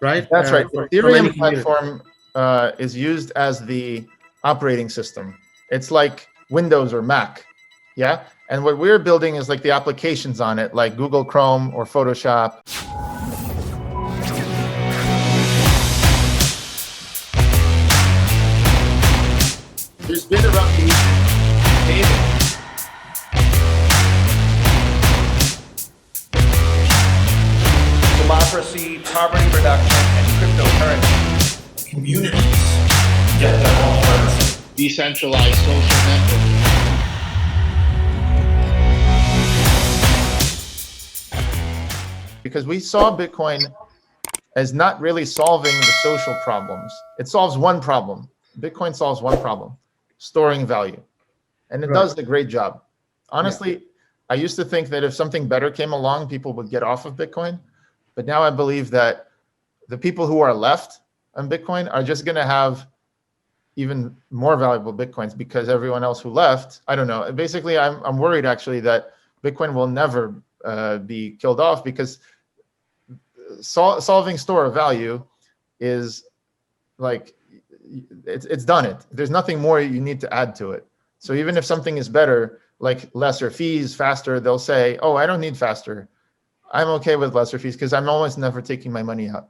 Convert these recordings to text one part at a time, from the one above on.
right? That's right. From any Ethereum community. Platform is used as the operating system. It's like Windows or Mac, yeah? And what we're building is like the applications on it, like Google Chrome or Photoshop. There's been a revolution in gaming. Democracy, poverty reduction, and cryptocurrency. Communities get their own currency. Decentralized social networks. Because we saw Bitcoin as not really solving the social problems. It solves one problem. Bitcoin solves one problem, storing value. And it does a great job. Honestly, I used to think that if something better came along, people would get off of Bitcoin. But now I believe that the people who are left on Bitcoin are just going to have even more valuable Bitcoins because everyone else who left, I don't know. Basically, I'm worried actually that Bitcoin will never be killed off because solving store of value is like, it's done it. There's nothing more you need to add to it. So even if something is better, like lesser fees, faster, they'll say, oh, I don't need faster. I'm okay with lesser fees because I'm almost never taking my money out,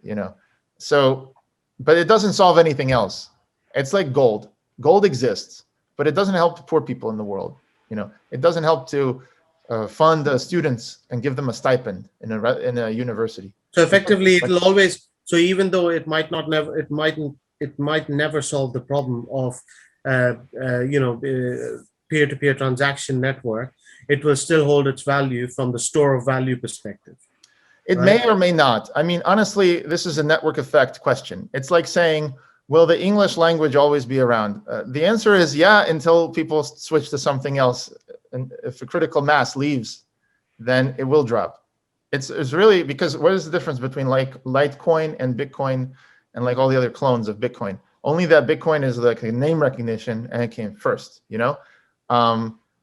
you know? So, but it doesn't solve anything else. It's like gold. Gold exists, but it doesn't help poor people in the world. You know, it doesn't help to fund students and give them a stipend in a university. So effectively, it'll always. So even though it might not never, it might never solve the problem of peer-to-peer transaction network. It will still hold its value from the store of value perspective. It may or may not. I mean, honestly, this is a network effect question. It's like saying, will the English language always be around? The answer is yeah, until people switch to something else. And if a critical mass leaves, then it will drop. It's really because what is the difference between like Litecoin and Bitcoin and like all the other clones of Bitcoin? Only that Bitcoin is like a name recognition and it came first, you know?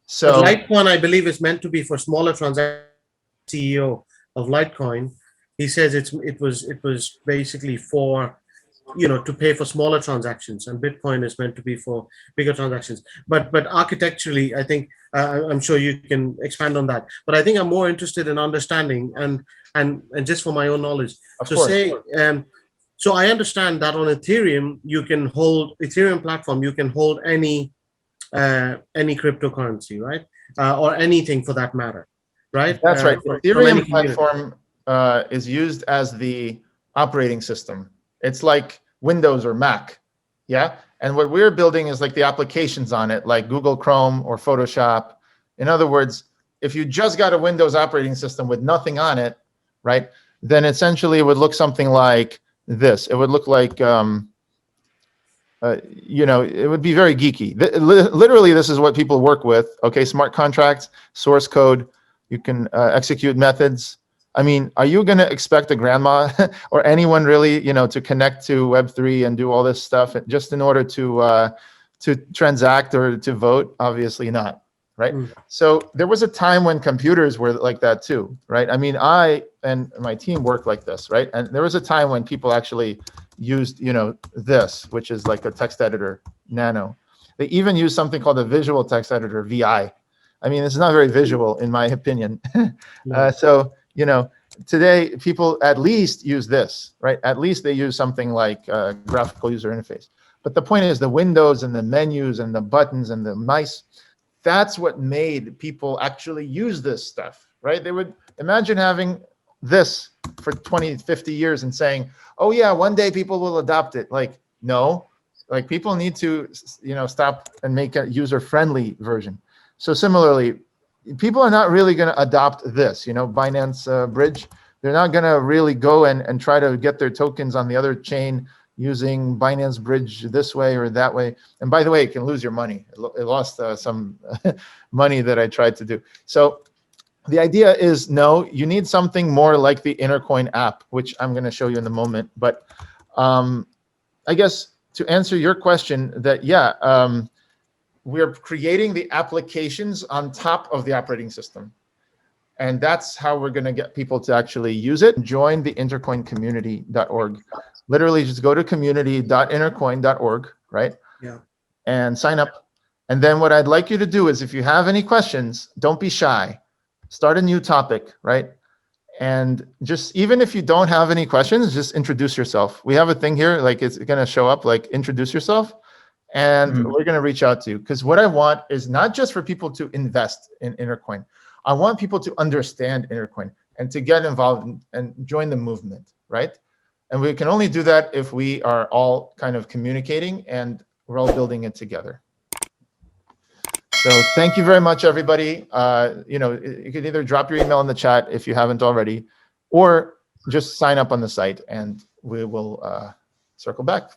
So but Litecoin, I believe, is meant to be for smaller transactions. CEO of Litecoin, he says it was basically for, to pay for smaller transactions, and Bitcoin is meant to be for bigger transactions. But architecturally, I think I'm sure you can expand on that. But I think I'm more interested in understanding and just for my own knowledge. So I understand that on Ethereum, Ethereum platform, you can hold any cryptocurrency, right? Or anything for that matter, right? That's right. Ethereum Platform is used as the operating system. It's like Windows or Mac, yeah? And what we're building is like the applications on it, like Google Chrome or Photoshop. In other words, if you just got a Windows operating system with nothing on it, right, then essentially it would look something like this. It would look like, it would be very geeky. Literally, this is what people work with. Okay, smart contracts, source code. You can execute methods. I mean, are you going to expect a grandma or anyone really, to connect to Web3 and do all this stuff just in order to transact or to vote? Obviously not, right? So there was a time when computers were like that too, right? I mean, I and my team worked like this, right? And there was a time when people actually used, this, which is like a text editor, Nano. They even use something called a visual text editor, VI. I mean, it's not very visual in my opinion. So, today people at least use this, right? At least they use something like graphical user interface. But the point is the windows and the menus and the buttons and the mice, that's what made people actually use this stuff, right? They would imagine having this for 20, 50 years and saying, oh yeah, one day people will adopt it. Like, no, like people need to, stop and make a user-friendly version. So similarly, people are not really going to adopt this, Binance Bridge. They're not going to really go and try to get their tokens on the other chain using Binance Bridge this way or that way. And by the way, it can lose your money. It lost some money that I tried to do. So the idea is, no, you need something more like the Intercoin app, which I'm going to show you in a moment. But I guess to answer your question that, we're creating the applications on top of the operating system. And that's how we're going to get people to actually use it. Join the intercoincommunity.org. Literally just go to community.intercoin.org, right? Yeah. And sign up. And then what I'd like you to do is if you have any questions, don't be shy. Start a new topic, right? And just, even if you don't have any questions, just introduce yourself. We have a thing here, like it's going to show up like introduce yourself. And we're going to reach out to you, because what I want is not just for people to invest in Intercoin. I want people to understand Intercoin and to get involved and join the movement, right? And we can only do that if we are all kind of communicating and we're all building it together. So thank you very much, everybody. You know, you could either drop your email in the chat if you haven't already, or just sign up on the site and we will circle back.